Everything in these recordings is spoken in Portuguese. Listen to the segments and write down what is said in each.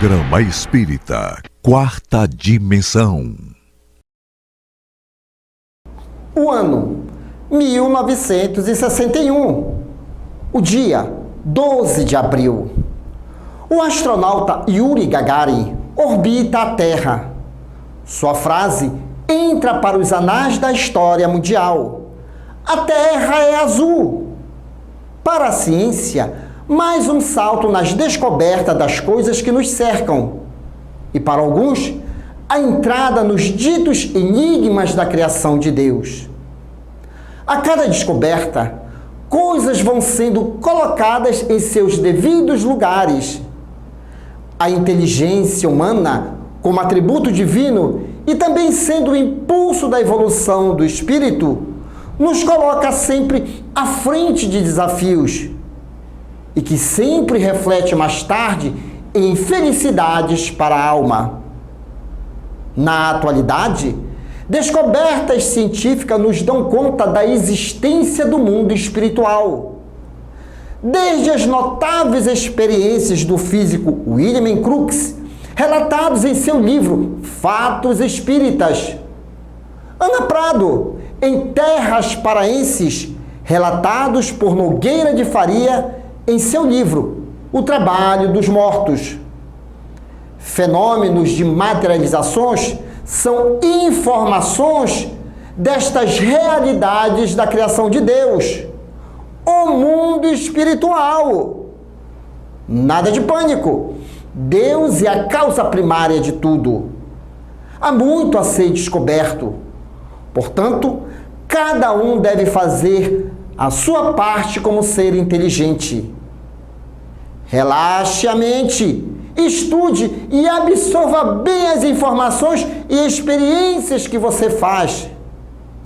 Programa Espírita Quarta Dimensão. O ano 1961, o dia 12 de abril. O astronauta Yuri Gagarin orbita a Terra. Sua frase entra para os anais da história mundial. A Terra é azul. Para a ciência, mais um salto nas descobertas das coisas que nos cercam. E para alguns, a entrada nos ditos enigmas da criação de Deus. A cada descoberta, coisas vão sendo colocadas em seus devidos lugares. A inteligência humana, como atributo divino e também sendo o impulso da evolução do espírito, nos coloca sempre à frente de desafios e que sempre reflete mais tarde em felicidades para a alma. Na atualidade, descobertas científicas nos dão conta da existência do mundo espiritual. Desde as notáveis experiências do físico William Crookes, relatados em seu livro Fatos Espíritas. Ana Prado, em Terras Paraenses, relatados por Nogueira de Faria, em seu livro O Trabalho dos Mortos. Fenômenos de materializações são informações destas realidades da criação de Deus, o mundo espiritual. Nada de pânico. Deus é a causa primária de tudo. Há muito a ser descoberto. Portanto, cada um deve fazer a sua parte como ser inteligente. Relaxe a mente, estude e absorva bem as informações e experiências que você faz.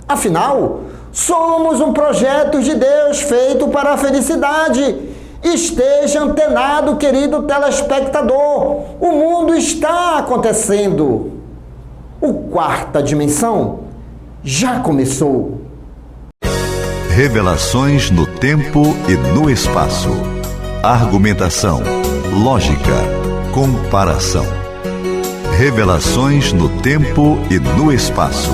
Afinal, somos um projeto de Deus feito para a felicidade. Esteja antenado, querido telespectador. O mundo está acontecendo. O Quarta Dimensão já começou. Revelações no tempo e no espaço. Argumentação, lógica, comparação. Revelações no tempo e no espaço.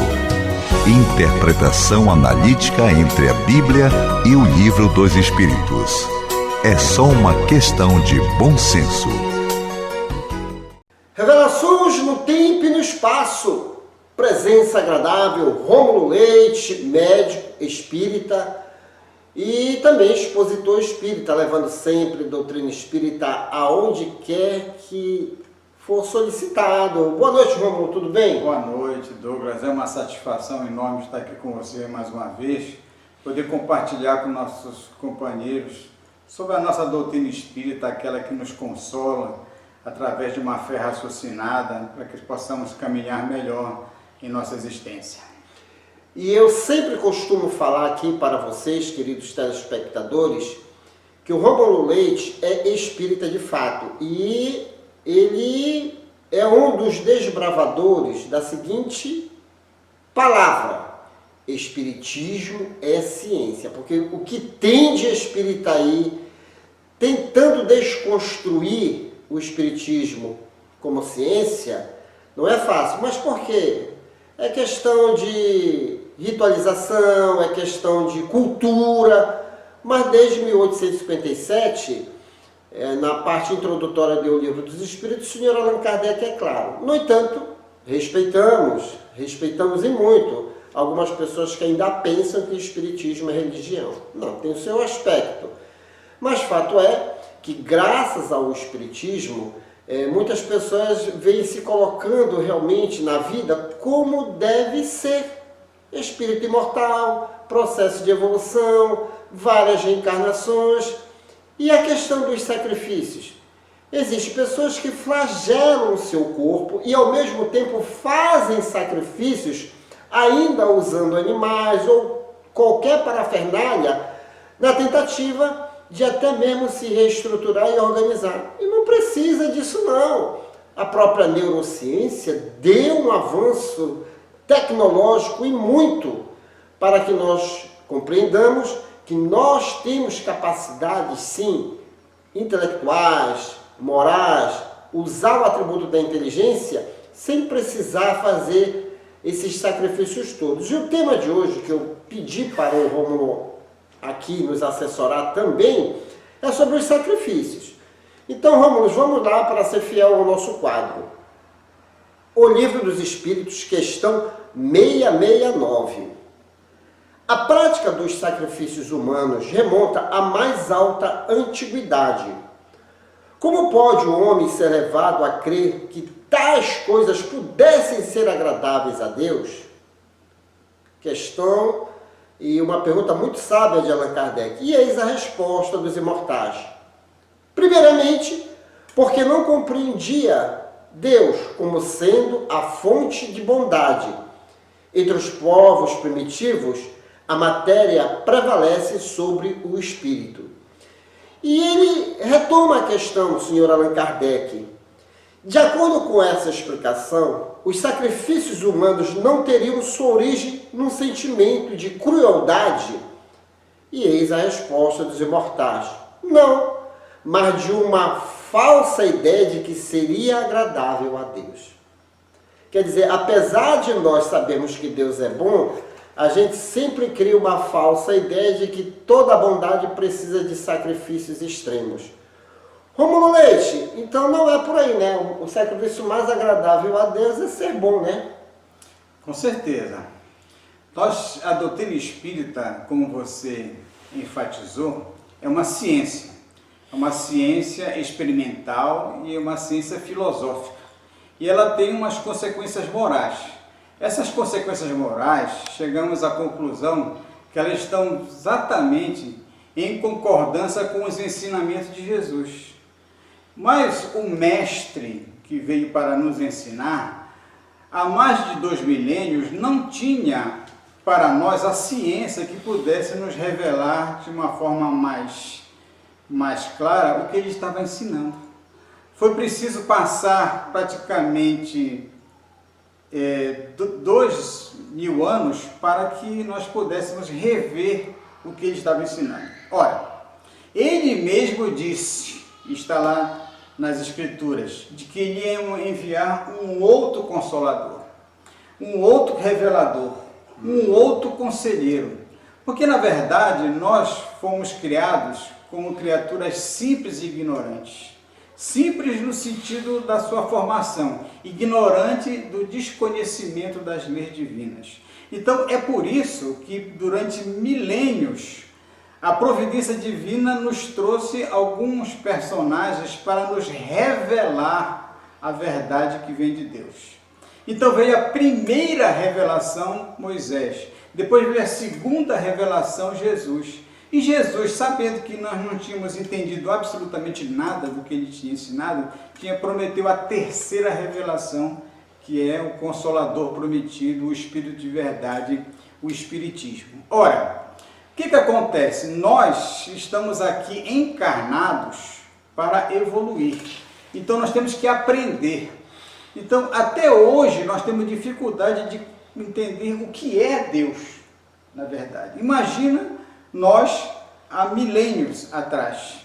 Interpretação analítica entre a Bíblia e o Livro dos Espíritos. É só uma questão de bom senso. Revelações no tempo e no espaço. Presença agradável, Rômulo Leite, médico espírita e também expositor espírita, levando sempre doutrina espírita aonde quer que for solicitado. Boa noite, Rômulo, tudo bem? Boa noite, Douglas. É uma satisfação enorme estar aqui com você mais uma vez, poder compartilhar com nossos companheiros sobre a nossa doutrina espírita, aquela que nos consola através de uma fé raciocinada, para que possamos caminhar melhor em nossa existência. E eu sempre costumo falar aqui para vocês, queridos telespectadores, que o Rômulo Leite é espírita de fato. E ele é um dos desbravadores da seguinte palavra: espiritismo é ciência. Porque o que tem de espírita aí, tentando desconstruir o espiritismo como ciência, não é fácil. Mas por quê? É questão de ritualização, é questão de cultura, mas desde 1857, na parte introdutória do Livro dos Espíritos, o senhor Allan Kardec é claro. No entanto, respeitamos e muito algumas pessoas que ainda pensam que o espiritismo é religião. Não, tem o seu aspecto. Mas fato é que, graças ao espiritismo, muitas pessoas vêm se colocando realmente na vida como deve ser. Espírito imortal, processo de evolução, várias reencarnações. E a questão dos sacrifícios. Existem pessoas que flagelam o seu corpo e ao mesmo tempo fazem sacrifícios, ainda usando animais ou qualquer parafernália, na tentativa de até mesmo se reestruturar e organizar. E não precisa disso não. A própria neurociência deu um avanço tecnológico e muito para que nós compreendamos que nós temos capacidades, sim, intelectuais, morais, usar o atributo da inteligência sem precisar fazer esses sacrifícios todos. E o tema de hoje, que eu pedi para o Rômulo aqui nos assessorar também, é sobre os sacrifícios. Então, Rômulo, vamos lá para ser fiel ao nosso quadro. O Livro dos Espíritos, questão 669. A prática dos sacrifícios humanos remonta à mais alta antiguidade. Como pode o homem ser levado a crer que tais coisas pudessem ser agradáveis a Deus? Questão e uma pergunta muito sábia de Allan Kardec. E eis a resposta dos imortais. Primeiramente, porque não compreendia Deus como sendo a fonte de bondade. Entre os povos primitivos, a matéria prevalece sobre o espírito. E ele retoma a questão, o senhor Allan Kardec. De acordo com essa explicação, os sacrifícios humanos não teriam sua origem num sentimento de crueldade? E eis a resposta dos imortais. Não, mas de uma falsa ideia de que seria agradável a Deus. Quer dizer, apesar de nós sabermos que Deus é bom, a gente sempre cria uma falsa ideia de que toda bondade precisa de sacrifícios extremos. Rômulo Leite, então não é por aí, né? O sacrifício mais agradável a Deus é ser bom, né? Com certeza. A doutrina espírita, como você enfatizou, é uma ciência. É uma ciência experimental e uma ciência filosófica. E ela tem umas consequências morais. Essas consequências morais, chegamos à conclusão que elas estão exatamente em concordância com os ensinamentos de Jesus. Mas o mestre que veio para nos ensinar, há mais de 2 milênios, não tinha para nós a ciência que pudesse nos revelar de uma forma mais clara o que ele estava ensinando. Foi preciso passar praticamente 2.000 anos para que nós pudéssemos rever o que ele estava ensinando. Ora, ele mesmo disse, está lá nas Escrituras, de que ele ia enviar um outro Consolador, um outro Revelador, um outro Conselheiro. Porque, na verdade, nós fomos criados como criaturas simples e ignorantes. Simples no sentido da sua formação, ignorante do desconhecimento das leis divinas. Então, é por isso que, durante milênios, a providência divina nos trouxe alguns personagens para nos revelar a verdade que vem de Deus. Então veio a primeira revelação, Moisés. Depois veio a segunda revelação, Jesus. E Jesus, sabendo que nós não tínhamos entendido absolutamente nada do que ele tinha ensinado, prometeu a terceira revelação, que é o Consolador prometido, o Espírito de verdade, o Espiritismo. Ora, o que acontece? Nós estamos aqui encarnados para evoluir. Então nós temos que aprender. Então até hoje nós temos dificuldade de entender o que é Deus, na verdade. Imagina nós há milênios atrás.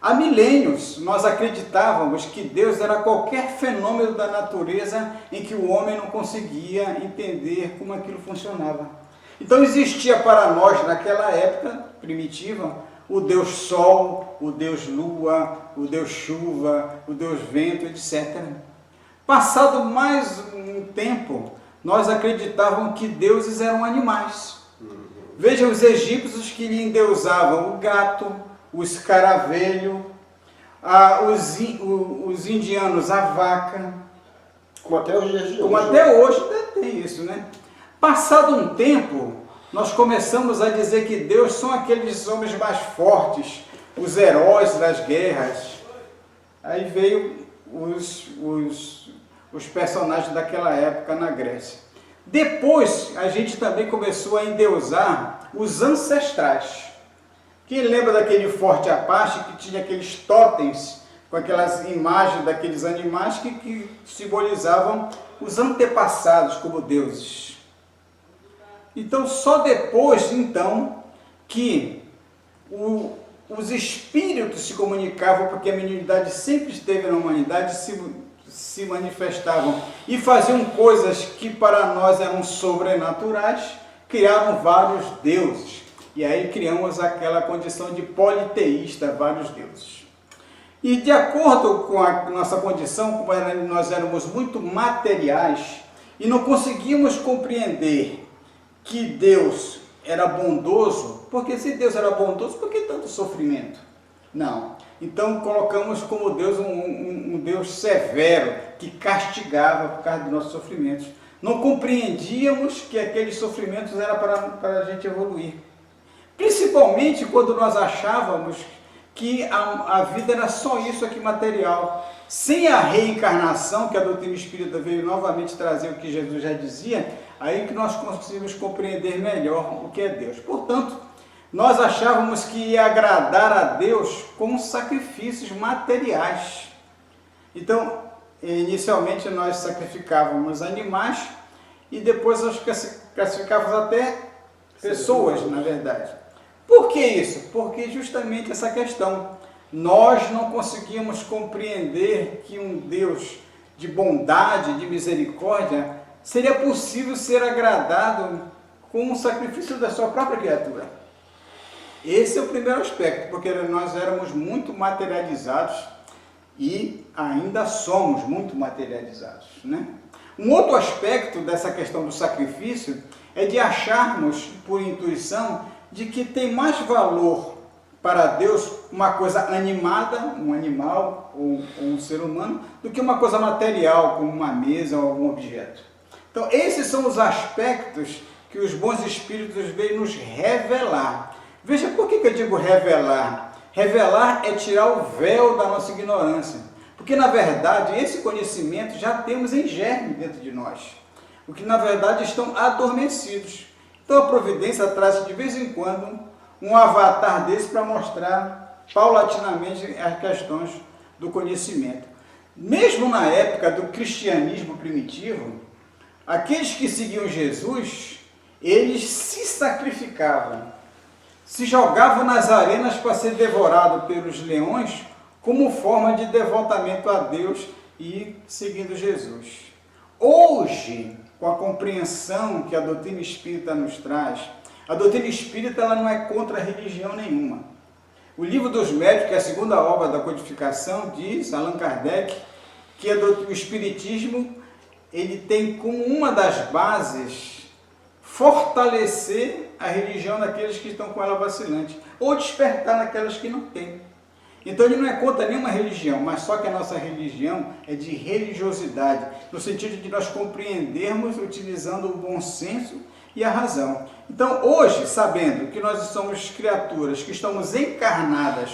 Há milênios nós acreditávamos que Deus era qualquer fenômeno da natureza em que o homem não conseguia entender como aquilo funcionava. Então existia para nós, naquela época primitiva, o Deus Sol, o Deus Lua, o Deus Chuva, o Deus Vento, etc. Passado mais um tempo, nós acreditávamos que deuses eram animais. Veja, os egípcios que endeusavam o gato, o escaravelho, os indianos a vaca. Como até os dias de hoje. Como até hoje tem isso, né? Passado um tempo, nós começamos a dizer que Deus são aqueles homens mais fortes, os heróis das guerras. Aí veio os personagens daquela época na Grécia. Depois, a gente também começou a endeusar os ancestrais. Quem lembra daquele Forte Apache que tinha aqueles totens com aquelas imagens daqueles animais que simbolizavam os antepassados como deuses? Então, só depois, então, que os espíritos se comunicavam, porque a mediunidade sempre esteve na humanidade, se manifestavam e faziam coisas que para nós eram sobrenaturais, criaram vários deuses. E aí criamos aquela condição de politeísta, vários deuses. E de acordo com a nossa condição, como nós éramos muito materiais e não conseguimos compreender que Deus era bondoso, porque se Deus era bondoso, por que tanto sofrimento? Não. Então colocamos como Deus um Deus severo, que castigava por causa dos nossos sofrimentos. Não compreendíamos que aqueles sofrimentos eram para a gente evoluir. Principalmente quando nós achávamos que a vida era só isso aqui material. Sem a reencarnação, que a doutrina espírita veio novamente trazer o que Jesus já dizia, aí que nós conseguimos compreender melhor o que é Deus. Portanto, nós achávamos que ia agradar a Deus com sacrifícios materiais. Então, inicialmente nós sacrificávamos animais e depois nós classificávamos até pessoas, na verdade. Por que isso? Porque justamente essa questão. Nós não conseguimos compreender que um Deus de bondade, de misericórdia, seria possível ser agradado com o sacrifício da sua própria criatura. Esse é o primeiro aspecto, porque nós éramos muito materializados e ainda somos muito materializados, né? Um outro aspecto dessa questão do sacrifício é de acharmos, por intuição, de que tem mais valor para Deus uma coisa animada, um animal ou um ser humano, do que uma coisa material, como uma mesa ou algum objeto. Então, esses são os aspectos que os bons espíritos veem nos revelar. Veja por que eu digo revelar. Revelar é tirar o véu da nossa ignorância. Porque, na verdade, esse conhecimento já temos em germe dentro de nós. O que, na verdade, estão adormecidos. Então, a providência traz de vez em quando um avatar desse para mostrar paulatinamente as questões do conhecimento. Mesmo na época do cristianismo primitivo, aqueles que seguiam Jesus, eles se sacrificavam, se jogavam nas arenas para ser devorado pelos leões como forma de devotamento a Deus e seguindo Jesus. Hoje, com a compreensão que a doutrina espírita nos traz, a doutrina espírita ela não é contra a religião nenhuma. O Livro dos Médiuns, que é a segunda obra da codificação, diz, Allan Kardec, que o espiritismo ele tem como uma das bases fortalecer a religião daqueles que estão com ela vacilante, ou despertar naquelas que não têm. Então ele não é contra nenhuma religião, mas só que a nossa religião é de religiosidade, no sentido de nós compreendermos utilizando o bom senso e a razão. Então hoje, sabendo que nós somos criaturas que estamos encarnadas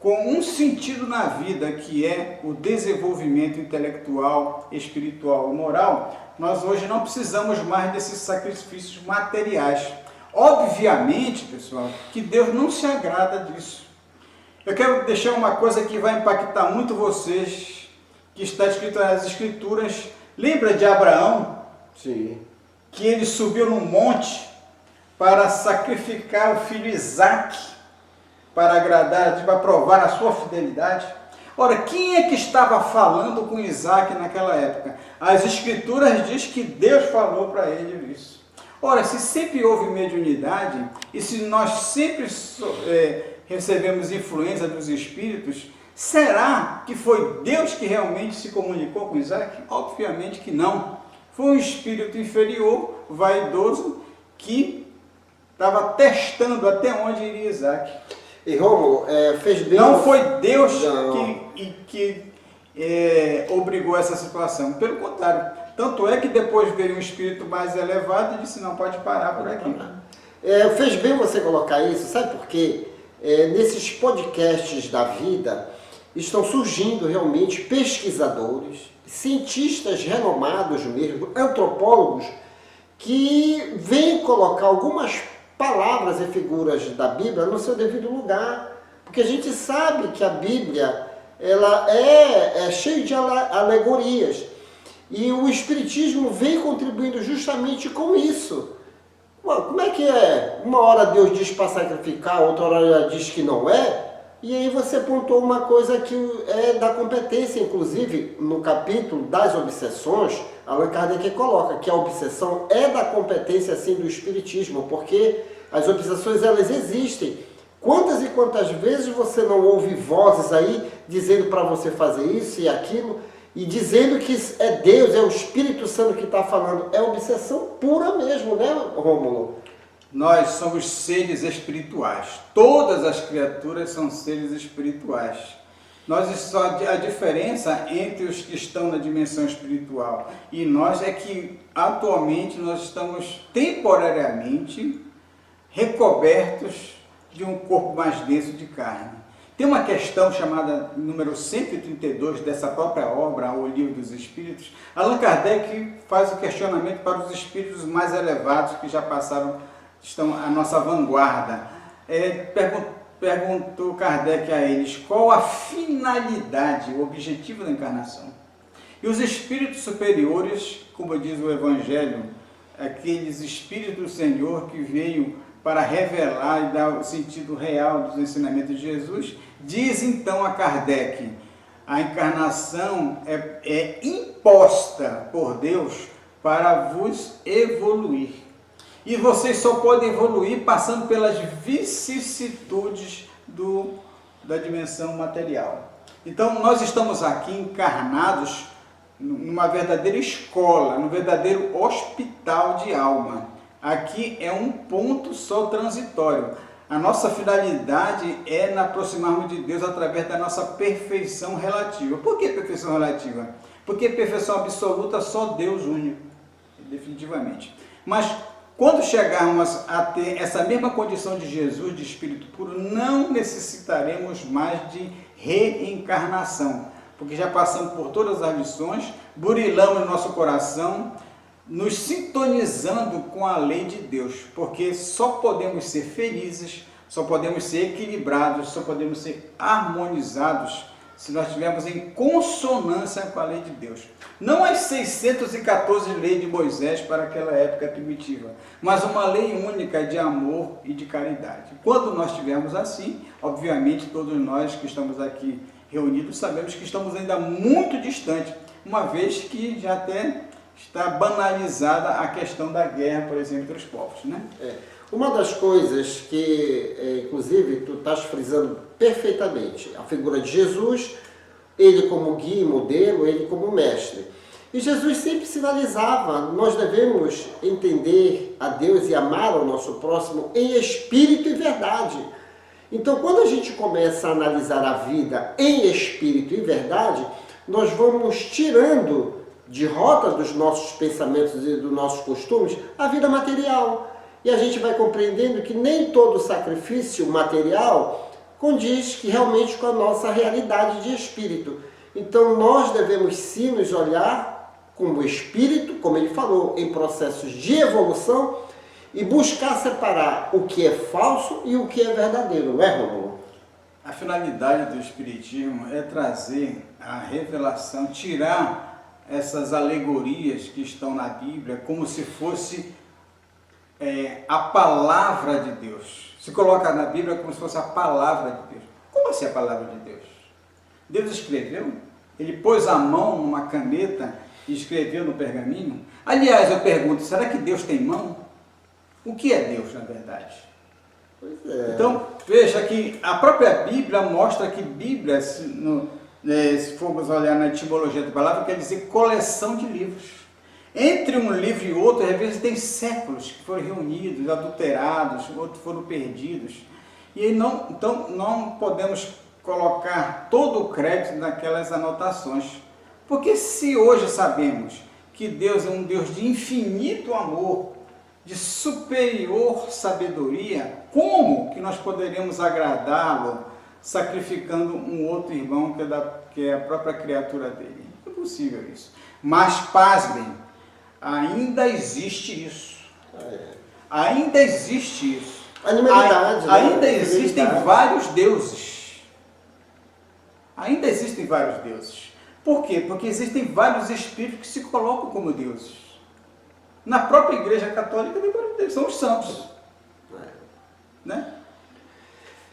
com um sentido na vida, que é o desenvolvimento intelectual, espiritual e moral, nós hoje não precisamos mais desses sacrifícios materiais. Obviamente, pessoal, que Deus não se agrada disso. Eu quero deixar uma coisa que vai impactar muito vocês, que está escrito nas Escrituras. Lembra de Abraão? Sim. Que ele subiu num monte para sacrificar o filho Isaque, para agradar, para provar a sua fidelidade. Ora, quem é que estava falando com Isaque naquela época? As Escrituras dizem que Deus falou para ele isso. Ora, se sempre houve mediunidade, e se nós sempre recebemos influência dos Espíritos, será que foi Deus que realmente se comunicou com Isaque? Obviamente que não. Foi um espírito inferior, vaidoso, que estava testando até onde iria Isaque. E Rômulo, fez bem... Não foi Deus que obrigou essa situação. Pelo contrário. Tanto é que depois veio um espírito mais elevado e disse, não, pode parar por aqui. Fez bem você colocar isso, sabe por quê? Nesses podcasts da vida, estão surgindo realmente pesquisadores, cientistas renomados mesmo, antropólogos, que vêm colocar algumas palavras e figuras da Bíblia no seu devido lugar. Porque a gente sabe que a Bíblia ela é cheia de alegorias. E o Espiritismo vem contribuindo justamente com isso. Como é que é? Uma hora Deus diz para sacrificar, outra hora diz que não é. E aí você pontuou uma coisa que é da competência, inclusive no capítulo das obsessões, Allan Kardec coloca que a obsessão é da competência assim do espiritismo, porque as obsessões elas existem. Quantas e quantas vezes você não ouve vozes aí dizendo para você fazer isso e aquilo, e dizendo que é Deus, é o Espírito Santo que está falando. É obsessão pura mesmo, né, Rômulo? Nós somos seres espirituais. Todas as criaturas são seres espirituais. Só a diferença entre os que estão na dimensão espiritual e nós é que atualmente nós estamos temporariamente recobertos de um corpo mais denso de carne. Tem uma questão chamada número 132 dessa própria obra, O Livro dos Espíritos. Allan Kardec faz o questionamento para os espíritos mais elevados que já estão à nossa vanguarda. Perguntou Kardec a eles qual a finalidade, o objetivo da encarnação. E os espíritos superiores, como diz o Evangelho, aqueles espíritos do Senhor que veio para revelar e dar o sentido real dos ensinamentos de Jesus, diz então a Kardec, a encarnação é imposta por Deus para vos evoluir. E vocês só podem evoluir passando pelas vicissitudes da dimensão material. Então nós estamos aqui encarnados numa verdadeira escola, num verdadeiro hospital de alma. Aqui é um ponto só transitório. A nossa finalidade é aproximarmos de Deus através da nossa perfeição relativa. Por que perfeição relativa? Porque perfeição absoluta só Deus único, definitivamente. Mas quando chegarmos a ter essa mesma condição de Jesus, de Espírito puro, não necessitaremos mais de reencarnação, porque já passamos por todas as lições, burilamos no nosso coração, nos sintonizando com a lei de Deus, porque só podemos ser felizes, só podemos ser equilibrados, só podemos ser harmonizados se nós estivermos em consonância com a lei de Deus. Não as 614 leis de Moisés para aquela época primitiva, mas uma lei única de amor e de caridade. Quando nós estivermos assim, obviamente todos nós que estamos aqui reunidos sabemos que estamos ainda muito distantes, uma vez que já até está banalizada a questão da guerra, por exemplo, entre os povos, né? Uma das coisas que, inclusive, tu estás frisando perfeitamente, a figura de Jesus, ele como guia e modelo, ele como mestre. E Jesus sempre sinalizava, nós devemos entender a Deus e amar ao nosso próximo em espírito e verdade. Então, quando a gente começa a analisar a vida em espírito e verdade, nós vamos tirando de rota dos nossos pensamentos e dos nossos costumes a vida material. E a gente vai compreendendo que nem todo sacrifício material condiz que realmente com a nossa realidade de espírito. Então nós devemos sim nos olhar como espírito, como ele falou, em processos de evolução e buscar separar o que é falso e o que é verdadeiro, não é, Rômulo? A finalidade do Espiritismo é trazer a revelação, tirar essas alegorias que estão na Bíblia como se fosse a palavra de Deus. Se coloca na Bíblia como se fosse a palavra de Deus. Como assim a palavra de Deus? Deus escreveu? Ele pôs a mão numa caneta e escreveu no pergaminho? Aliás, eu pergunto, será que Deus tem mão? O que é Deus, na verdade? Pois é. Então, veja que a própria Bíblia mostra que Bíblia, se formos olhar na etimologia da palavra, quer dizer coleção de livros. Entre um livro e outro, às vezes tem séculos que foram reunidos, adulterados, outros foram perdidos. E aí então não podemos colocar todo o crédito naquelas anotações. Porque se hoje sabemos que Deus é um Deus de infinito amor, de superior sabedoria, como que nós poderíamos agradá-lo sacrificando um outro irmão que é a própria criatura dele? É possível isso. Mas, pasmem, ainda existe isso. Ainda existe isso. Animalidade. Ainda existem vários deuses. Ainda existem vários deuses. Por quê? Porque existem vários espíritos que se colocam como deuses. Na própria Igreja Católica são os santos. Né?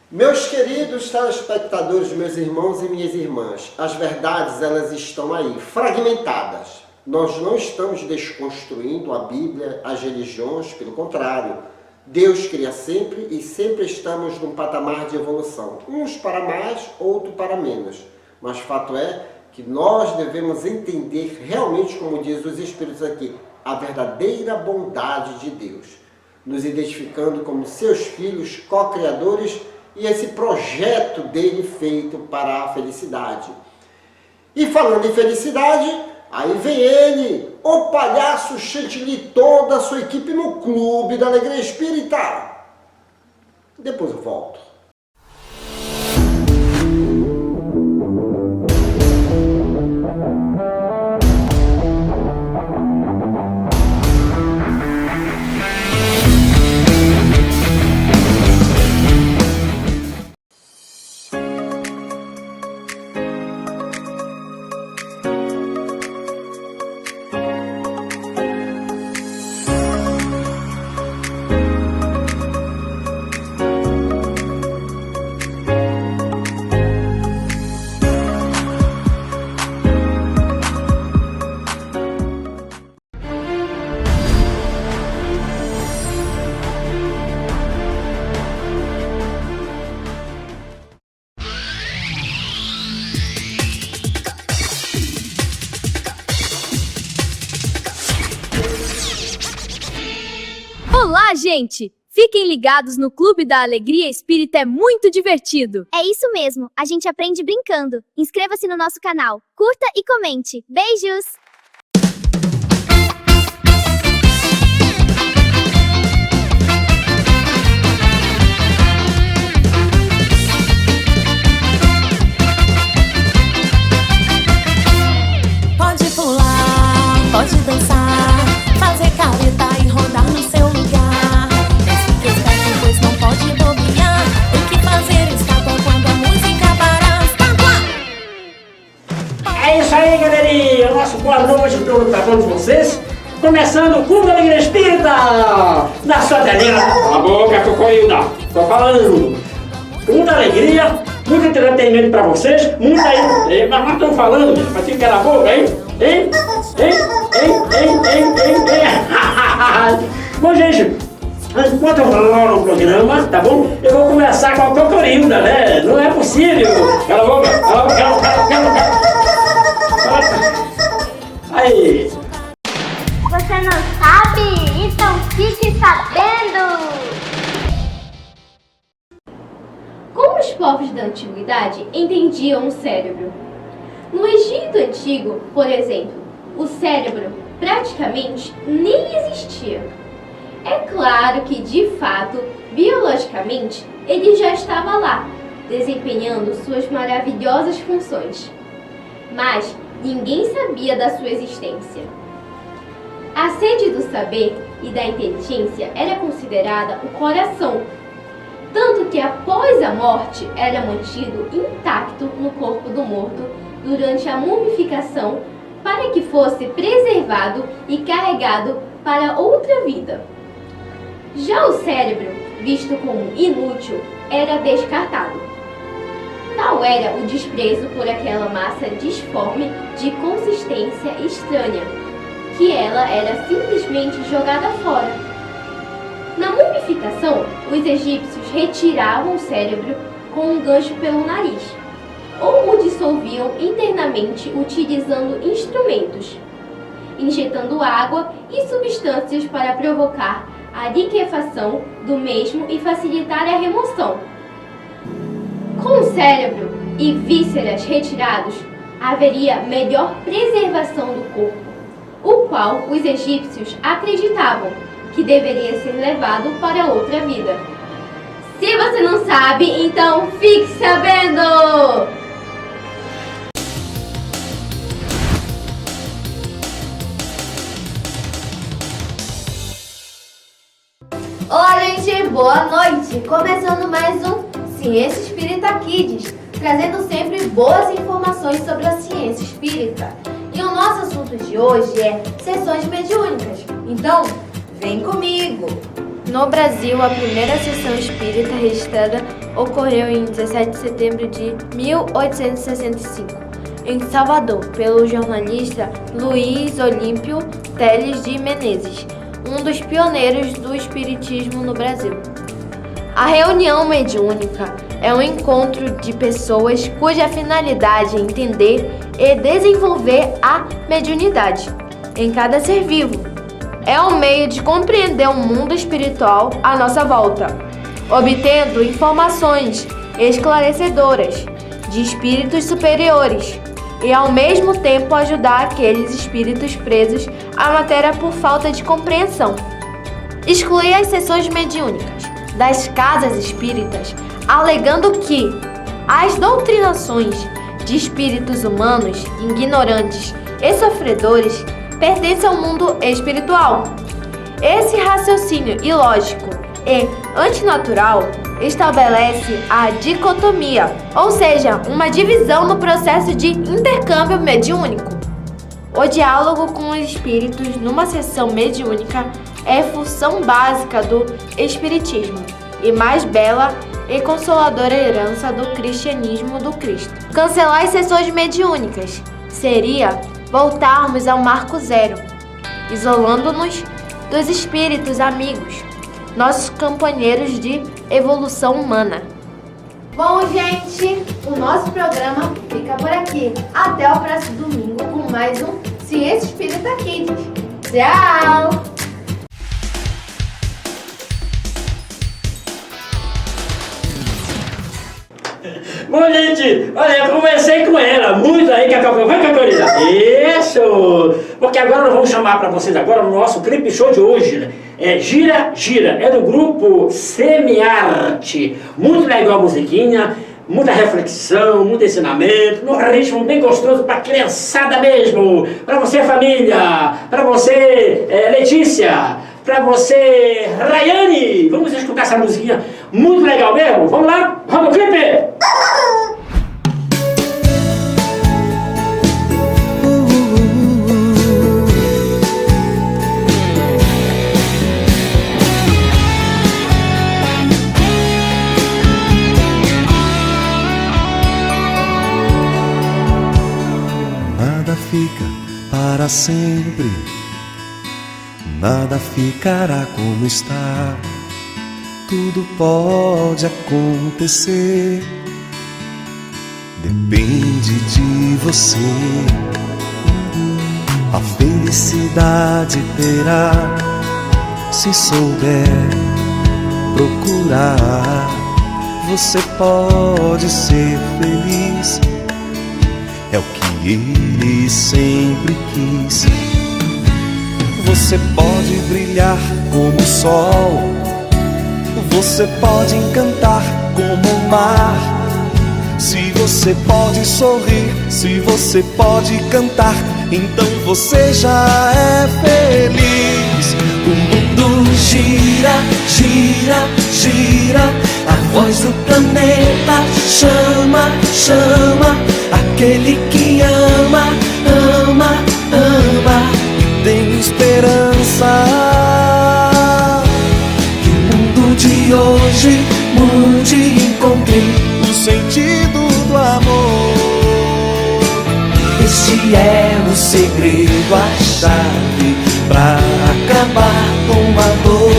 Meus queridos telespectadores, meus irmãos e minhas irmãs, as verdades elas estão aí, fragmentadas. Nós não estamos desconstruindo a Bíblia, as religiões, pelo contrário. Deus cria sempre e sempre estamos num patamar de evolução. Uns para mais, outros para menos. Mas fato é que nós devemos entender realmente, como diz os Espíritos aqui, a verdadeira bondade de Deus. Nos identificando como seus filhos, co-criadores e esse projeto dele feito para a felicidade. E falando em felicidade, aí vem ele, o palhaço Chantilly, toda a sua equipe no Clube da Alegria Espírita. Depois eu volto. Olá, gente! Fiquem ligados no Clube da Alegria Espírita, é muito divertido! É isso mesmo, a gente aprende brincando. Inscreva-se no nosso canal, curta e comente. Beijos! Pode pular, pode dançar, fazer careta e rodar no seu lugar. Mas fique esperto, pois não pode bobear. Tem que fazer estátua quando a música parar. Estátua! É isso aí, galerinha! Nosso boa noite para todos vocês. Começando o Clube da Alegria Espírita! Na sua telinha, cala a boca, Cocoilda! Tô falando! Muita alegria, muito entretenimento pra vocês, muita aí. Mas nós estamos falando, gente, pra te calar a boca, hein? Hein? Bom, gente, enquanto eu rolo no programa, tá bom? Eu vou conversar com a Cocoilda, né? Não é possível! Cala a boca, cala a boca, cala a boca! Aí! Você não sabe? Então fique sabendo! Como os povos da antiguidade entendiam o cérebro? No Egito Antigo, por exemplo, o cérebro praticamente nem existia. É claro que, de fato, biologicamente, ele já estava lá, desempenhando suas maravilhosas funções. Mas ninguém sabia da sua existência. A sede do saber e da inteligência era considerada o coração, tanto que após a morte era mantido intacto no corpo do morto durante a mumificação para que fosse preservado e carregado para outra vida. Já o cérebro, visto como inútil, era descartado. Tal era o desprezo por aquela massa disforme de consistência estranha, que ela era simplesmente jogada fora. Na mumificação, os egípcios retiravam o cérebro com um gancho pelo nariz, ou o dissolviam internamente utilizando instrumentos, injetando água e substâncias para provocar a liquefação do mesmo e facilitar a remoção. Com o cérebro e vísceras retirados, haveria melhor preservação do corpo, o qual os egípcios acreditavam que deveria ser levado para outra vida. Se você não sabe, então fique sabendo! Olá, gente, boa noite! Começando mais um Ciência Espírita Kids, trazendo sempre boas informações sobre a ciência espírita. E o nosso assunto de hoje é sessões mediúnicas. Então, vem comigo! No Brasil, a primeira sessão espírita registrada ocorreu em 17 de setembro de 1865, em Salvador, pelo jornalista Luiz Olímpio Teles de Menezes, um dos pioneiros do espiritismo no Brasil. A reunião mediúnica é um encontro de pessoas cuja finalidade é entender e desenvolver a mediunidade em cada ser vivo. É um meio de compreender o mundo espiritual à nossa volta, obtendo informações esclarecedoras de espíritos superiores e ao mesmo tempo ajudar aqueles espíritos presos à matéria por falta de compreensão. Excluir as sessões mediúnicas das casas espíritas, alegando que as doutrinações de espíritos humanos, ignorantes e sofredores pertencem ao mundo espiritual. Esse raciocínio ilógico e antinatural estabelece a dicotomia, ou seja, uma divisão no processo de intercâmbio mediúnico. O diálogo com os espíritos numa sessão mediúnica é função básica do espiritismo e mais bela e consoladora herança do cristianismo do Cristo. Cancelar as sessões mediúnicas seria voltarmos ao marco zero, isolando-nos dos espíritos amigos, nossos companheiros de evolução humana. Bom, gente, o nosso programa fica por aqui. Até o próximo domingo com mais um Ciência Espírita Kids. Tchau! Bom, gente, olha, eu conversei com ela muito aí, vai, Cacorina. Isso! Porque agora nós vamos chamar para vocês agora o nosso clipe show de hoje, né? É Gira, Gira, é do grupo Semiarte. Muito legal a musiquinha, muita reflexão, muito ensinamento, num ritmo bem gostoso para criançada mesmo. Para você, família, para você, Letícia, para você, Rayane. Vamos escutar essa musiquinha muito legal mesmo? Vamos lá, vamos ao clipe! Fica para sempre, nada ficará como está. Tudo pode acontecer, depende de você. A felicidade terá, se souber procurar. Você pode ser feliz, é o que ele sempre quis. Você pode brilhar como o sol, você pode encantar como o mar. Se você pode sorrir, se você pode cantar, então você já é feliz. O mundo gira, gira, gira, a voz do planeta chama, chama. Aquele que ama, ama, ama e tem esperança. Que o mundo de hoje mude e encontre o sentido do amor. Este é o segredo, a chave pra acabar com a dor.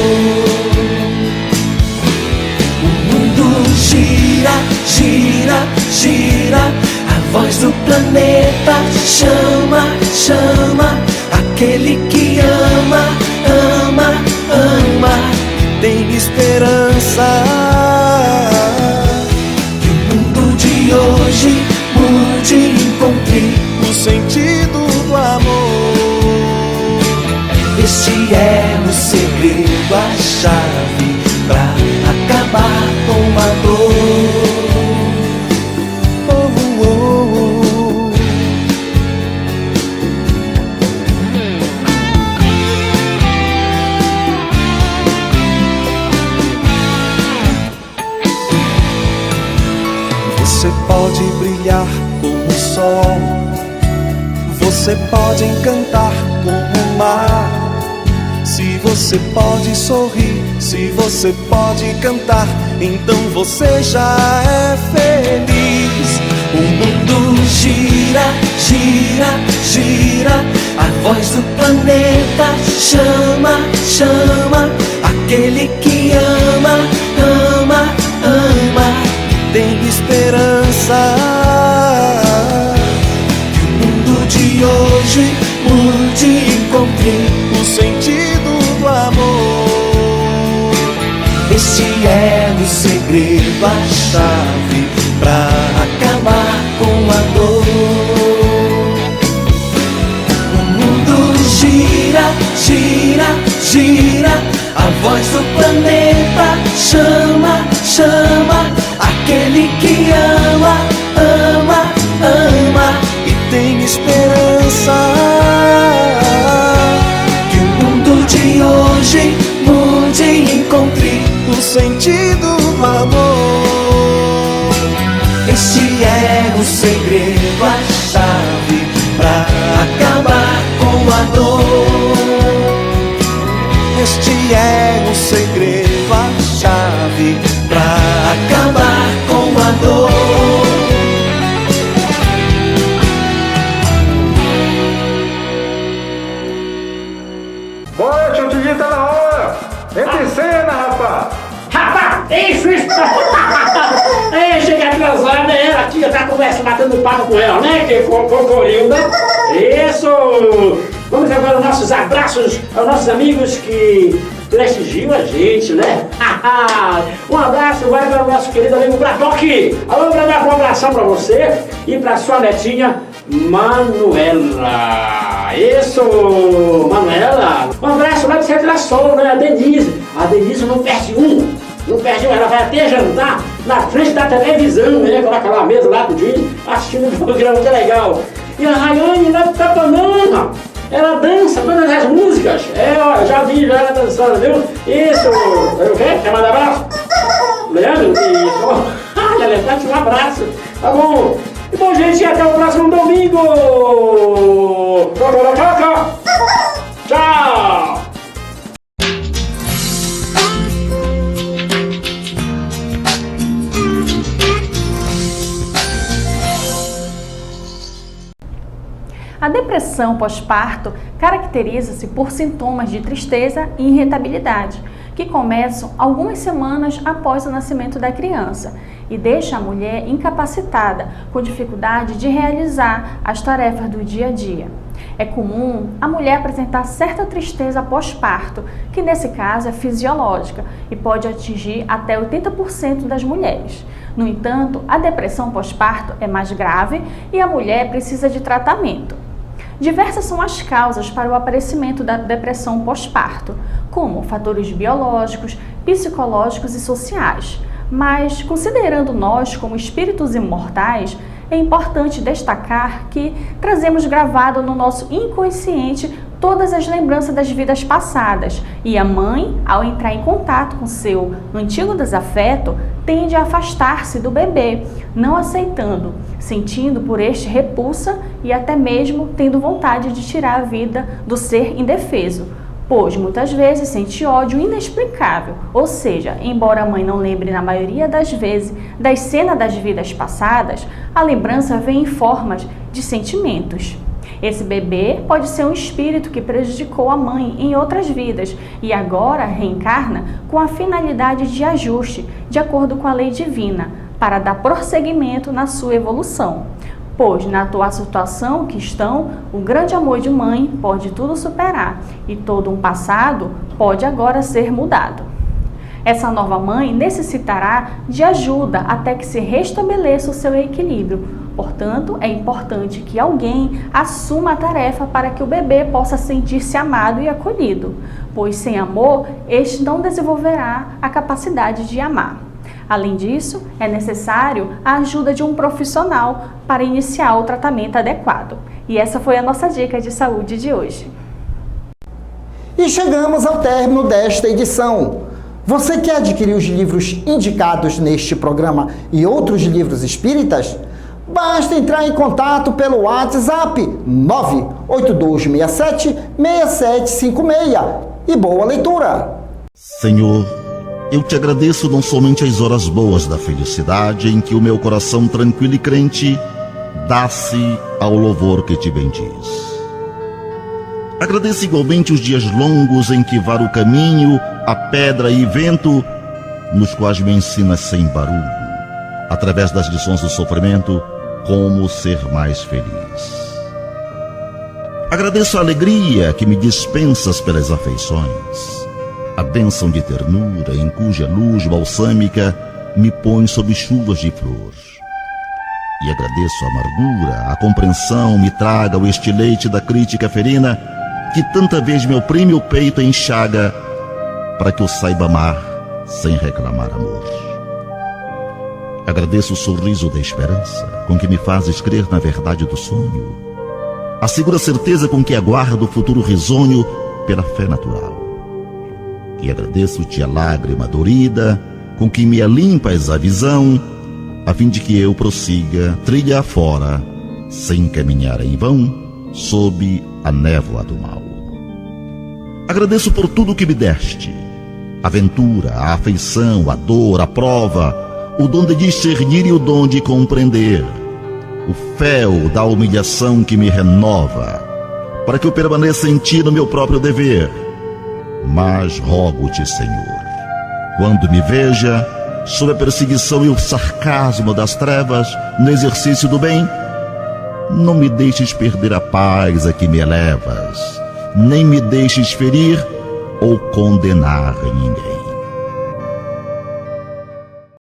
O mundo gira, gira, gira, a voz do planeta chama, chama. Aquele que ama, ama, ama e tem esperança. Que o mundo de hoje mude e encontre o sentido do amor. Este é o segredo, a chave pra acabar com a dor. Você pode brilhar como o sol, você pode encantar como o mar. Se Se você pode sorrir, se você pode cantar, então você já é feliz. O mundo gira, gira, gira. A voz do planeta chama, chama. Aquele que ama, ama, ama. Tem esperança que o mundo de hoje mude e encontre o sentido do amor. Este é o segredo, a chave pra acabar com a dor. O mundo gira, gira, gira. A voz do planeta chama, chama. Aquele que ama, ama, ama. E tem esperança que o mundo de hoje mude e encontre o sentido do amor. Este é o segredo, a chave pra acabar com a dor. Este é o segredo, a chave pra acabar com a dor. Bora, tio Tidinho, tá na hora! Entra em cena, rapaz! Rapaz, isso! Ei, chega atrasada, a tia tá conversando, batendo papo com ela, né? Que Cocorilda. Isso! Vamos agora aos nossos abraços aos nossos amigos que prestigiam a gente, né? Um abraço vai para o nosso querido amigo Bradock. Alô, Bradock, um abração para você e para sua netinha Manuela. Isso, Manuela. Um abraço lá de Centração, né? A Denise. A Denise não perde um. Não perde um, ela vai até jantar na frente da televisão, né? Coloca lá a mesa lá do dia, assistindo um programa que é legal. E a Rayane lá do Capanana. Ela dança todas as músicas. Ó, já vi ela dançando, viu? Isso! O quê? Quer mandar abraço? Leandro? Isso! Olha, levante um abraço. Tá bom? E bom, gente, até o próximo domingo! Tchau! A depressão pós-parto caracteriza-se por sintomas de tristeza e irritabilidade, que começam algumas semanas após o nascimento da criança e deixa a mulher incapacitada, com dificuldade de realizar as tarefas do dia a dia. É comum a mulher apresentar certa tristeza pós-parto, que nesse caso é fisiológica e pode atingir até 80% das mulheres. No entanto, a depressão pós-parto é mais grave e a mulher precisa de tratamento. Diversas são as causas para o aparecimento da depressão pós-parto, como fatores biológicos, psicológicos e sociais. Mas, considerando nós como espíritos imortais, é importante destacar que trazemos gravado no nosso inconsciente todas as lembranças das vidas passadas e a mãe, ao entrar em contato com seu antigo desafeto, tende a afastar-se do bebê, não aceitando, sentindo por este repulsa e até mesmo tendo vontade de tirar a vida do ser indefeso, pois muitas vezes sente ódio inexplicável, ou seja, embora a mãe não lembre na maioria das vezes das cenas das vidas passadas, a lembrança vem em formas de sentimentos. Esse bebê pode ser um espírito que prejudicou a mãe em outras vidas e agora reencarna com a finalidade de ajuste, de acordo com a lei divina, para dar prosseguimento na sua evolução. Pois, na atual situação que estão, o grande amor de mãe pode tudo superar e todo um passado pode agora ser mudado. Essa nova mãe necessitará de ajuda até que se restabeleça o seu equilíbrio. Portanto, é importante que alguém assuma a tarefa para que o bebê possa sentir-se amado e acolhido, pois sem amor, este não desenvolverá a capacidade de amar. Além disso, é necessário a ajuda de um profissional para iniciar o tratamento adequado. E essa foi a nossa dica de saúde de hoje. E chegamos ao término desta edição. Você quer adquirir os livros indicados neste programa e outros livros espíritas? Basta entrar em contato pelo WhatsApp 98267-6756. e boa leitura. Senhor, eu te agradeço não somente as horas boas da felicidade em que o meu coração tranquilo e crente dá-se ao louvor que te bendiz. Agradeço igualmente os dias longos em que varo o caminho, a pedra e vento, nos quais me ensinas sem barulho, através das lições do sofrimento, como ser mais feliz. Agradeço a alegria que me dispensas pelas afeições, a bênção de ternura em cuja luz balsâmica me põe sob chuvas de flor. E agradeço a amargura, a compreensão me traga o estilete da crítica ferina que tanta vez me oprime o peito e enxaga para que eu saiba amar sem reclamar amor. Agradeço o sorriso da esperança com que me fazes crer na verdade do sonho, a segura certeza com que aguardo o futuro risonho pela fé natural. E agradeço-te a lágrima dorida com que me alimpas a visão, a fim de que eu prossiga trilha afora, sem caminhar em vão, sob a névoa do mal. Agradeço por tudo que me deste, a ventura, a afeição, a dor, a prova, o dom de discernir e o dom de compreender, o fel da humilhação que me renova, para que eu permaneça em ti no meu próprio dever. Mas rogo-te, Senhor, quando me veja sob a perseguição e o sarcasmo das trevas no exercício do bem, não me deixes perder a paz a que me elevas, nem me deixes ferir ou condenar ninguém.